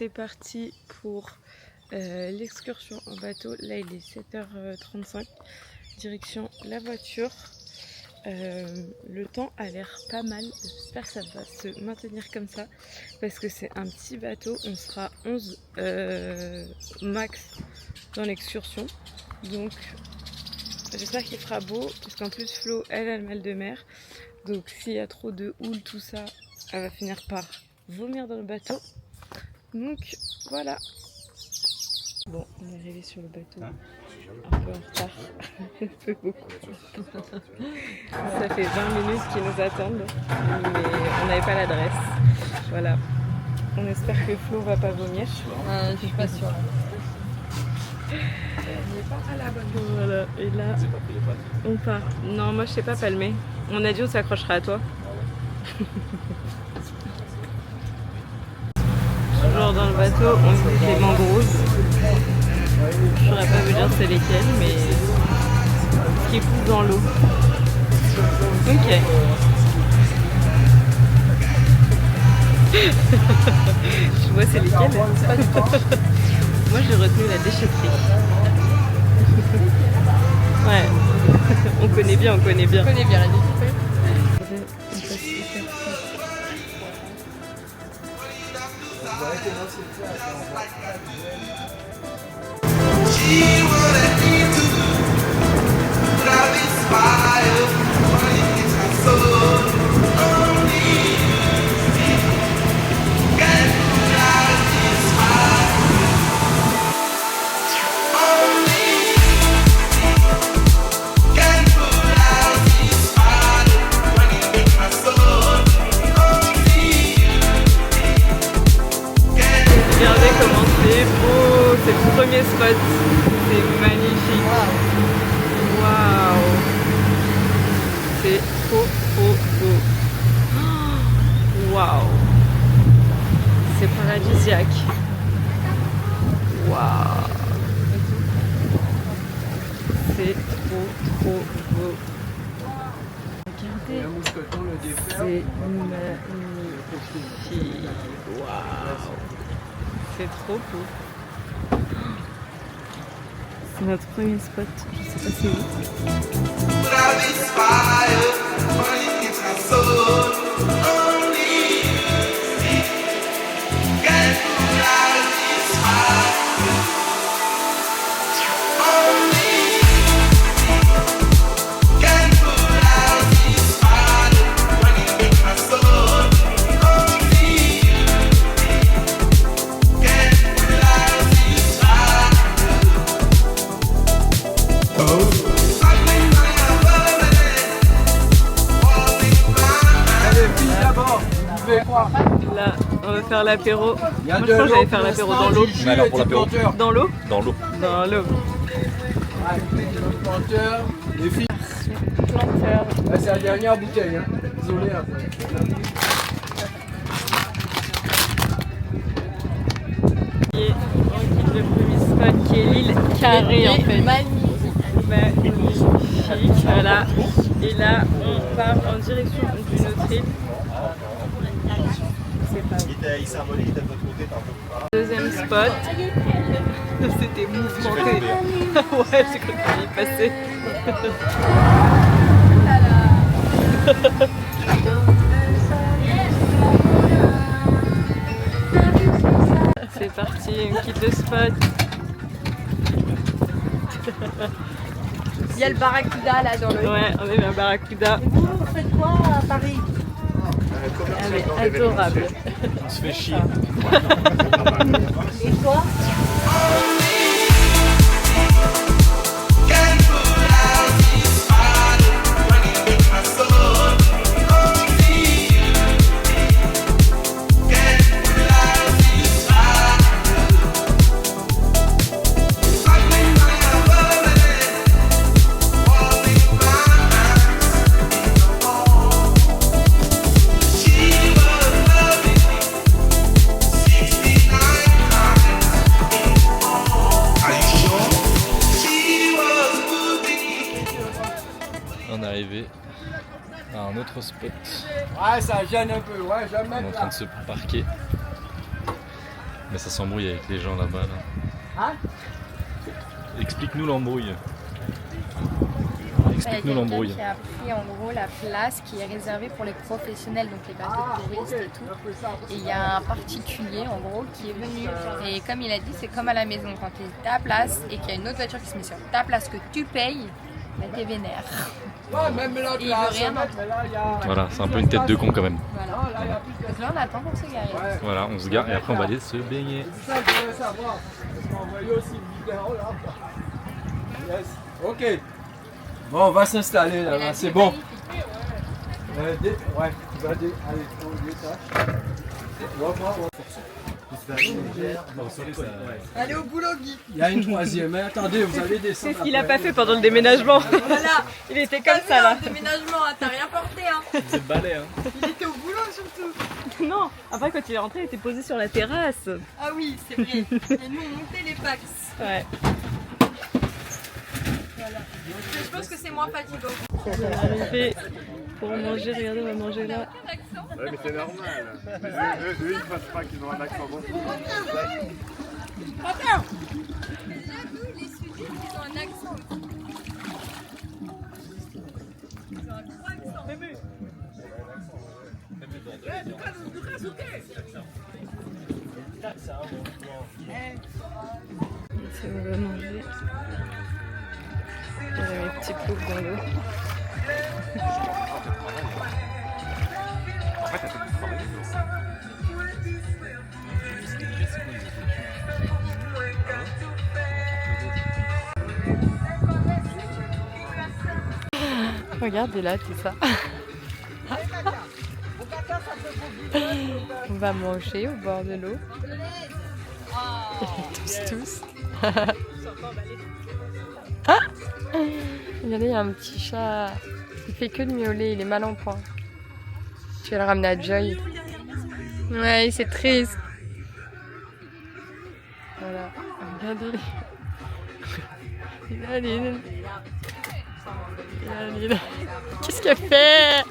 c'est parti pour l'excursion en bateau. Là il est 7h35, direction la voiture. Le temps a l'air pas mal, j'espère que ça va se maintenir comme ça parce que c'est un petit bateau, on sera 11 max dans l'excursion, donc j'espère qu'il fera beau parce qu'en plus Flo elle a le mal de mer, donc s'il y a trop de houle tout ça, elle va finir par vomir dans le bateau, donc voilà. Bon, on est arrivé sur le bateau, un peu en retard, un peu beaucoup. Ça fait 20 minutes qu'ils nous attendent, mais on n'avait pas l'adresse. Voilà. On espère que Flo va pas vomir. Je suis pas sûre. On n'est pas à la bonne. Voilà, et là, on part. Non, moi je sais pas palmer. On a dit on s'accrochera à toi. Toujours dans le bateau, on visite les mangroves. Je saurais pas vous dire c'est lesquels, mais ce qui pousse dans l'eau. Ok. Je vois c'est lesquels. Moi j'ai retenu la déchetterie. Ouais. On connaît bien, on connaît bien. On connaît bien la déchetterie. Regardez comment c'est beau, c'est le premier spot, c'est magnifique. Waouh, c'est trop beau. Waouh, c'est paradisiaque. Waouh, c'est trop beau. Regardez, c'est magnifique. Waouh. C'est trop beau. C'est notre premier spot, je sais pas c'est où. Là, on va faire l'apéro. Moi, je pense que j'allais faire l'apéro dans l'eau. Mais alors pour l'apéro. Dans l'eau. Dans l'eau. Dans l'eau. Planteur, les filles. Planteur. Ah, c'est la dernière bouteille, hein. Désolé après. Et on quitte le premier spot qui est l'île Carré en fait. Magnifique. Voilà. Et là, on part en direction d'une autre île. Deuxième spot. C'était mouvementé. Ouais, j'ai cru qu'il y passait. C'est parti, une quitte de spot. Il y a le barracuda là dans le. Ouais, on est bien barracuda. Et vous faites quoi à Paris? Elle est adorable. On se fait chier. Et toi? Arrivé à un autre spot. Ouais, ça gêne un peu, ouais, jamais. On est en train de se parquer. Mais ça s'embrouille avec les gens là-bas. Là. Explique-nous l'embrouille. Explique-nous l'embrouille. Qui a pris en gros la place qui est réservée pour les professionnels, donc les bateaux de touristes et tout. Et il y a un particulier en gros qui est venu. Et comme il a dit, c'est comme à la maison, quand tu es ta place et qu'il y a une autre voiture qui se met sur ta place que tu payes, bah t'es vénère. Même là, Et il veut rien entendre. Voilà, c'est un peu une tête de con quand même. Voilà. Donc là on attend pour se garer. Voilà, on se gare et après on va aller se baigner. C'est ça que je voulais savoir. Parce qu'on voyait aussi une vidéo là. Yes. Ok. Bon, on va s'installer là, c'est bon. Ouais, tu vas aller au détache. Allez au boulot, Guy. Il y a une troisième, mais attendez, vous allez descendre. C'est ce qu'il a pas fait pendant le déménagement. Voilà. Il était comme ça là. Déménagement, hein, t'as rien porté, hein. C'est le balai, hein. Il était au boulot surtout. Non, après quand il est rentré, il était posé sur la terrasse. Ah oui, c'est vrai. Et nous, on montait les packs. Ouais. Je pense que c'est moins fatigant. On est arrivé pour manger, regardez, on va manger là. Ouais, mais c'est normal. Eux, ils ne pensent pas qu'ils ont un accent bon. Les sudistes, ils ont un accent. C'est on va manger. Il y a mes petits ploufs dans l'eau. Regardez là tout ça. On va manger au bord de l'eau. Tous. Regardez, il y a un petit chat. Il fait que de miauler, il est mal en point. Je vais le ramener à Joy. Ouais, c'est triste. Voilà, regardez. Laline. Qu'est-ce qu'elle fait?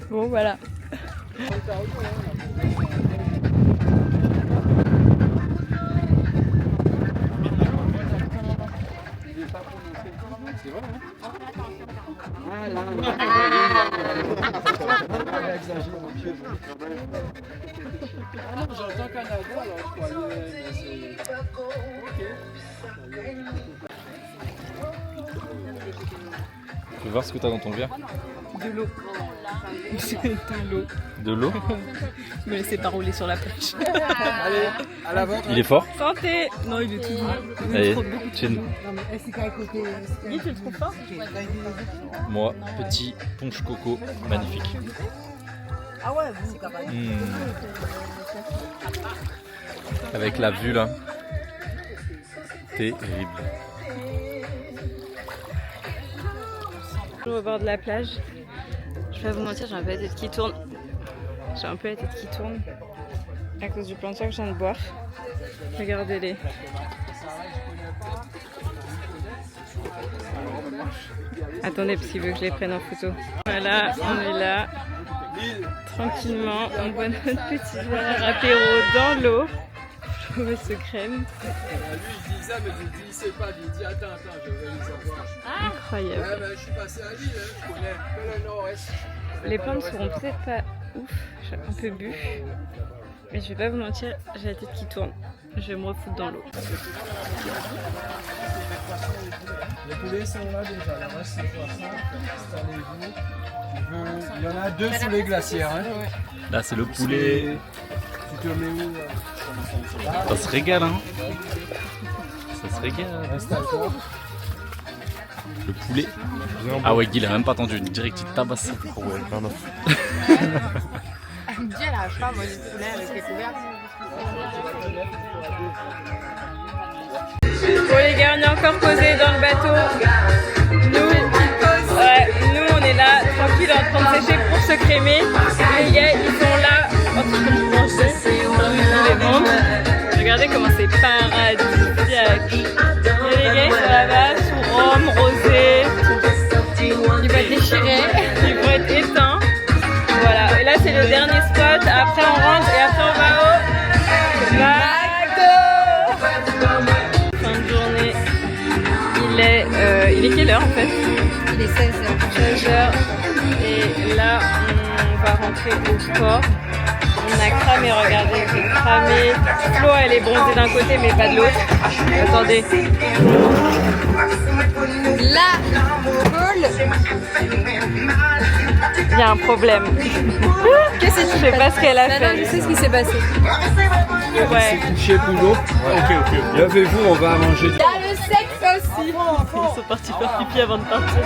Bon, voilà. J'entends Canada, alors je croyais, mais c'est... Tu veux voir ce que t'as dans ton verre? De l'eau. De l'eau. De l'eau? Je me laissais pas rouler sur la plage. Allez, à l'avant. Il est fort? Santé! Non, il est tout doux. Allez, chin. Guy, tu le trouves fort? Moi, petit punch coco, magnifique. Ah ouais, c'est quand même. Avec la vue là. Terrible. Au bord de la plage. Je vais pas vous mentir, j'ai un peu la tête qui tourne. J'ai un peu la tête qui tourne à cause du plan de soie que je viens de boire. Regardez-les. Attendez, parce qu'il veut que je les prenne en photo. Voilà, on est là. Tranquillement, on boit notre petit verre apéro dans l'eau. Je se crème. Lui, il disait, mais je dis, il sait pas. Il dit, attends, je vais les avoir. Incroyable. Ouais, ben, je suis passé à Lille, hein, je connais que le nord-est. Les plans ne seront peut-être pas ouf, j'ai un peu bu. Mais je vais pas vous mentir, j'ai la tête qui tourne. Je vais me refoutre dans l'eau. Les poulets sont là déjà, le reste c'est poisson. Installez-vous. Il y en a deux sous les glacières. Hein. Là, c'est le poulet. Tu te mets où là? Ça se régale, hein. Ça se régale. Installe-toi. Le poulet. Ah ouais, Guy, il a même pas attendu. Direct, il tabasse. Guy, elle arrache pas, moi, du poulet avec les couverts. Bon les gars, on est encore posés dans le bateau. Nous on est là, tranquille, en train de sécher pour se crémer. Les gars, ils sont là, en train de manger. Regardez comment c'est paradis. va déchirer. Il faut être éteint. Voilà, et là c'est le dernier spot. Après on rentre et après on va au McDo. Fin de journée. Il est quelle heure en fait? Il est 16h. 16h. Et là on va rentrer au port. On a cramé, regardez, c'est cramé. Flo elle est bronzée d'un côté mais pas de l'autre. Attendez. La colle. Il y a un problème. Qu'est-ce que Je sais pas ce qu'elle a Non, fait. je sais ce qui s'est passé. Ouais. Chez Poulot. Ok. Levez-vous, on va manger. Il y a le sexe aussi. Ils sont partis faire pipi avant de partir.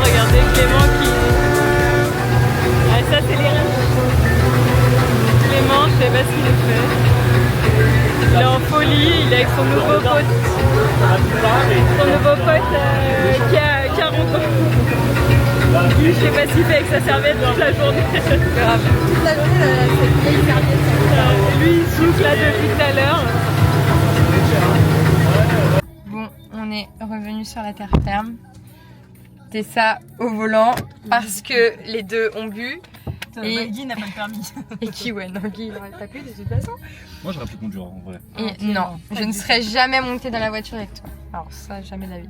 Regardez Clément qui... Ah ça c'est les rêves. Clément, je sais pas ce qu'il fait. Il est en folie, il est avec son nouveau pote. Son nouveau pote qui a 40 ans. Lui, je sais pas s'il fait avec sa serviette toute la journée. Grave. Toute la journée, c'est vieille serviette. Lui, il souffle là depuis tout à l'heure. Bon, on est revenu sur la terre ferme. C'était ça au volant parce que les deux ont bu. Et Guy n'a pas le permis. Et qui, ouais, non, Guy, il n'aurait pas pu de toute façon. Moi j'aurais pu conduire en vrai. Et non, je ne serais jamais montée dans la voiture avec toi. Alors ça, jamais de la vie.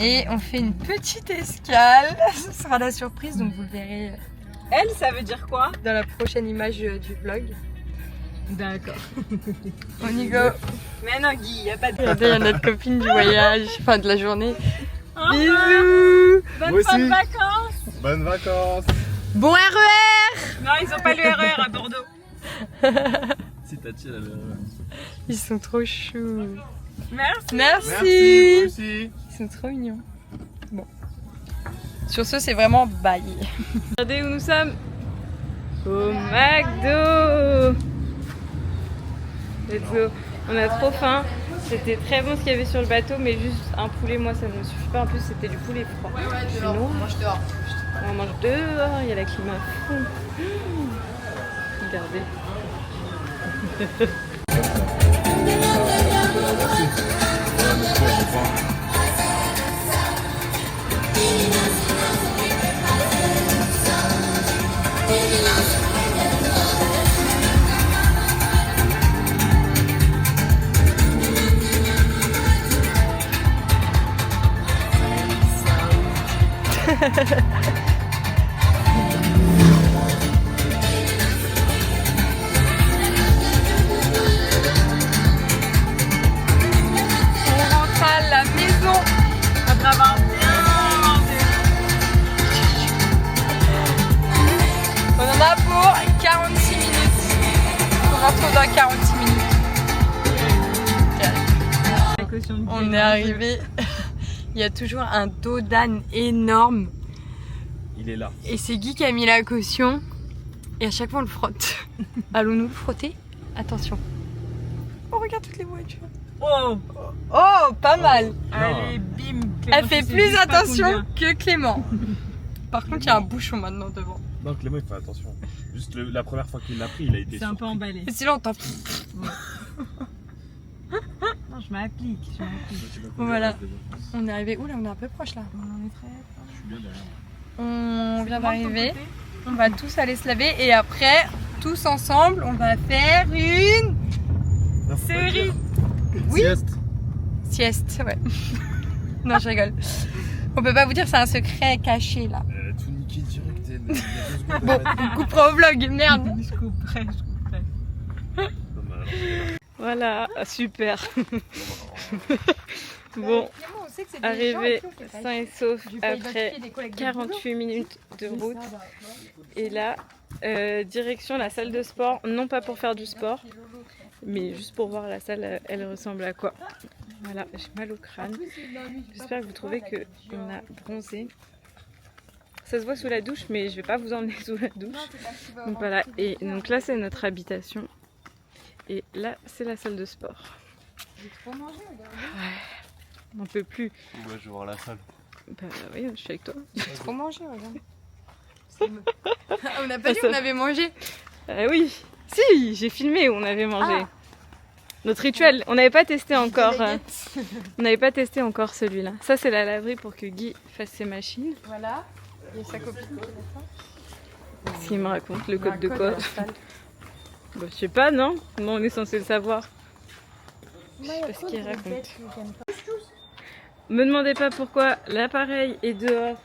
Et on fait une petite escale. Ce sera la surprise, donc vous le verrez Elle, ça veut dire quoi? dans la prochaine image du vlog. D'accord. On y go. Mais non, Guy, y a pas de. Regardez, il y a notre copine du voyage, enfin de la journée. Au revoir. Bisous. Bonne fin de vacances. Bonnes vacances. Bon RER. Non, ils ont pas le RER à Bordeaux. Si Tati elle Ils sont trop choux. Merci. Merci. Merci, vous aussi. Ils sont trop mignons. Bon. Sur ce, c'est vraiment bye. Regardez où nous sommes. Au McDo. Let's go. On a trop faim. C'était très bon ce qu'il y avait sur le bateau, mais juste un poulet, moi ça ne me suffit pas. En plus, c'était du poulet froid. Sinon, On mange dehors. on mange dehors, il y a la clim à fond. Regardez. On rentre à la maison après avoir bien mangé. On en a pour 46 minutes. On se retrouve dans 46 minutes. On est arrivé. Il y a toujours un dos d'âne énorme. Il est là. Et c'est Guy qui a mis la caution. Et à chaque fois on le frotte. Allons-nous le frotter? Attention. Oh, regarde toutes les voitures. Oh, Oh, pas mal. allez, bim. Clément, Elle fait tu sais plus juste pas attention combien. que Clément. Par contre, il y a un bouchon maintenant devant. Non, Clément, il fait attention. Juste la première fois qu'il l'a pris, il a été C'est un peu surpris. emballé. Sinon, on t'en... Non, je m'applique. Tu veux qu'on Voilà. dépasse déjà. On est arrivé. Oula, on est un peu proche là. On en est très proche. Je suis bien derrière. On vient Comment de ton d'arriver. côté? On va tous aller se laver et après, tous ensemble, on va faire une Non, faut pas Série. dire. Oui. Sieste. sieste. Ouais. Non, je rigole. On peut pas vous dire, c'est un secret caché là. Tout niqué direct. Il y a 2 secondes. Bon, on coupera au vlog, merde. Je couperai, je couperai. Voilà, super. Bon, arrivé sain et sauf après 48 minutes de route. Et là, direction la salle de sport. Non pas pour faire du sport, mais juste pour voir la salle, elle ressemble à quoi. Voilà, j'ai mal au crâne. J'espère que vous trouvez qu'on a bronzé. Ça se voit sous la douche, mais je vais pas vous emmener sous la douche. Donc voilà, et donc là c'est notre habitation. Et là c'est la salle de sport. J'ai trop mangé, regarde. On n'en peut plus. Ouais, je vais voir la salle. Bah oui, je suis avec toi. J'ai trop mangé, regarde. On n'a pas dit qu'on avait mangé. Oui, si, j'ai filmé où on avait mangé. Ah. Notre rituel, on n'avait pas testé encore. On n'avait pas testé encore celui-là. Ça c'est la laverie pour que Guy fasse ses machines. Voilà. Il y a sa copine. Ce qu'il me raconte, le code de quoi. Bah, je sais pas, non? Non, on est censé le savoir. Je sais pas ce qu'il raconte. Me demandez pas pourquoi l'appareil est dehors.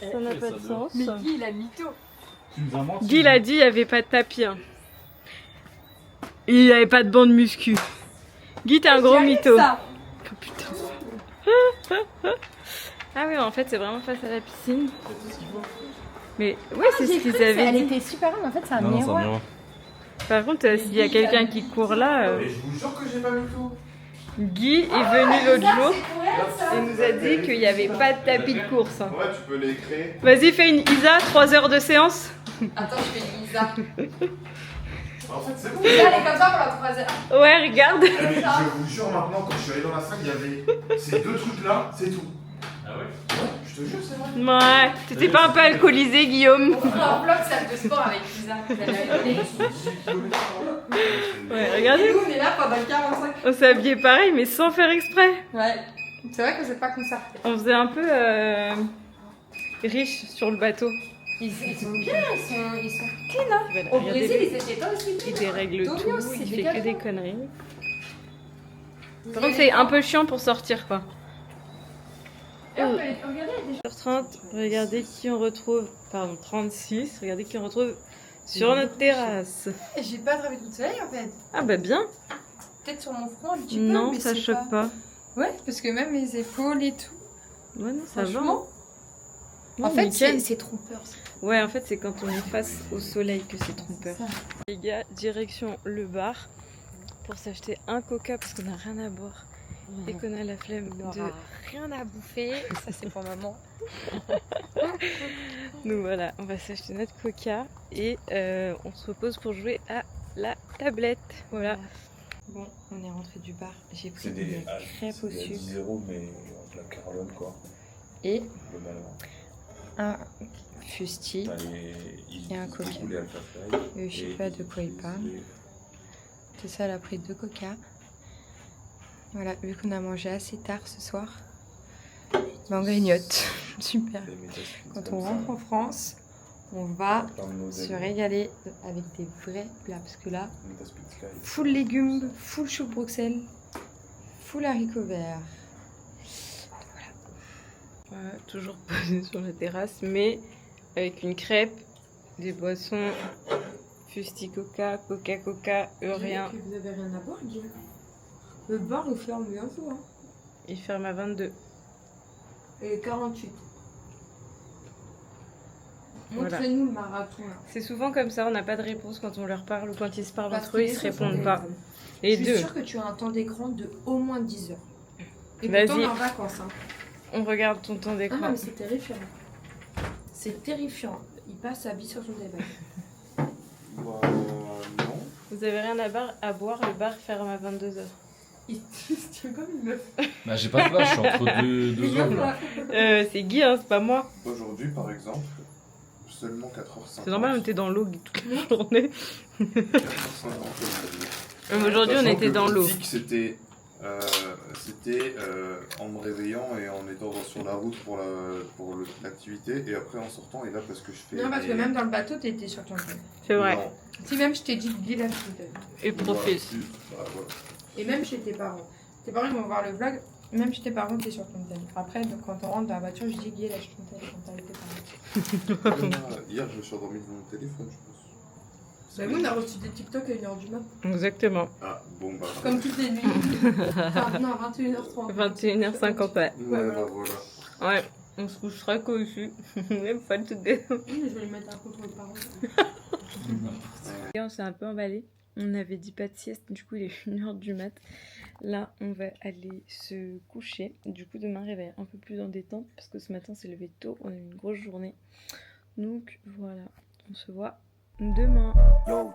Ça n'a pas de sens. Mais Guy, il a mytho. Guy l'a dit, il n'y avait pas de tapis. Hein. Il n'y avait pas de bande muscu. Guy, t'es un gros mytho. Oh, putain. Ah oui, en fait, c'est vraiment face à la piscine. Mais ouais, c'est ce qu'ils avaient Elle dit. était super longue, en fait, c'est un Non, c'est un miroir. miroir. Par contre, s'il y a quelqu'un qui court là, Mais je vous jure que j'ai pas vu tout. Guy est venu l'autre jour et nous a dit qu'il n'y avait pas de tapis de course. Ouais, tu peux les créer. Vas-y, fais une Isa, 3 heures de séance. Attends, je fais une Lisa. En fait, c'est bon. Lisa, elle est comme ça pendant 3 heures. Ouais, regarde. Mais je vous jure, maintenant, quand je suis allé dans la salle, il y avait ces 2 trucs-là, c'est tout. Ah ouais? Ouais, je te jure, c'est vrai. Ouais, t'étais pas un peu alcoolisé, Guillaume? On fera un vlog salle de sport avec Lisa. Ouais, regardez. Nous, on est là pendant 45. On s'est habillé pareil, mais sans faire exprès. Ouais. C'est vrai qu'on s'est pas concerté. On faisait un peu riche sur le bateau. Ils sont bien, ils sont clean. Hein. Voilà, Au regardez, Brésil, ils étaient pas aussi il clean. dérègle Tomio, tout, c'est il fait dégueulasse. que des conneries. Par contre, c'est un peu chiant pour sortir, quoi. Regardez, 30, regardez qui on retrouve. Pardon, 36, regardez qui on retrouve sur notre terrasse. j'ai pas attrapé de coup de soleil en fait. Ah bah bien. Peut-être sur mon front un petit peu. Non, mais ça c'est choque pas. Ouais, parce que même mes épaules et tout. Ouais, non, ça va. Franchement, Non, en fait, nickel. c'est trompeur. Ouais, en fait, c'est quand on est face au soleil que c'est trompeur. Les gars, direction le bar pour s'acheter un coca parce qu'on a rien à boire et qu'on a la flemme de. Rien à bouffer, ça c'est pour maman. Donc voilà, on va s'acheter notre coca et on se repose pour jouer à la tablette. Voilà. Bon, on est rentré du bar. J'ai pris une crêpe au sucre 10-0, mais la Caroline, quoi. et Globalement. un fusti. Et un coca. Je sais pas de quoi il parle. C'est ça, elle a pris 2 coca. Voilà, vu qu'on a mangé assez tard ce soir, ben on grignote. Super. Quand on rentre en France, on va se régaler avec des vrais plats. Parce que là, full légumes, full chou de Bruxelles, full haricots verts. Voilà. Toujours posé sur la terrasse, mais avec une crêpe, des boissons, fusti coca, coca, rien. Vous avez rien à boire, Guillaume. Le bar il ferme bientôt. Hein. Il ferme à 22. Et 48. Voilà. Montrez-nous le marathon là. C'est souvent comme ça, on n'a pas de réponse quand on leur parle ou quand ils se parlent Parce entre eux, que ils se les autres répondent ont pas. des- Les Je suis deux. sûre que tu as un temps d'écran de au moins 10 heures. Et Vas-y. pourtant on est en vacances. Hein. On regarde ton temps Ah non, d'écran. mais c'est terrifiant. C'est terrifiant. Il passe sa vie sur son débat. Non. Vous avez rien à boire, le bar ferme à 22h. Il se tient comme une meuf. Bah, j'ai pas de vache, je suis entre deux hommes là. C'est Guy, hein, c'est pas moi. Aujourd'hui, par exemple, seulement 4h50. C'est normal, on était dans l'eau toute la journée. 4h50. Aujourd'hui, on était dans l'eau. C'était en me réveillant et en étant sur la route pour l'activité, et après en sortant, et là parce que je fais. Non, parce que même dans le bateau, t'étais sur ton tel. C'est vrai. Non. Si même je t'ai dit de guider la tel. Et profite. Voilà. Et même chez tes parents. Tes parents ils vont voir le vlog, même chez tes parents t'es sur ton tel. Après, donc, quand on rentre dans la voiture, je dis guider la ton tel quand t'es avec tes parents. Hier, je me suis endormi devant mon téléphone, je pense. Bah, nous on a reçu des TikTok à 1h du mat. Exactement. Ah, bon, bah. Comme toutes les nuits. Enfin, non, 21h30. 21h50, ouais. Ouais, bah voilà. Ouais, on se couchera qu'au-dessus. Même fatigué. Oui, mais je vais lui mettre un contre les parents. Et on s'est un peu emballé. On avait dit pas de sieste, du coup il est 1h du mat. Là, on va aller se coucher. Du coup, demain, réveil un peu plus en détente parce que ce matin, c'est levé tôt. On a eu une grosse journée. Donc voilà, on se voit demain. Yo,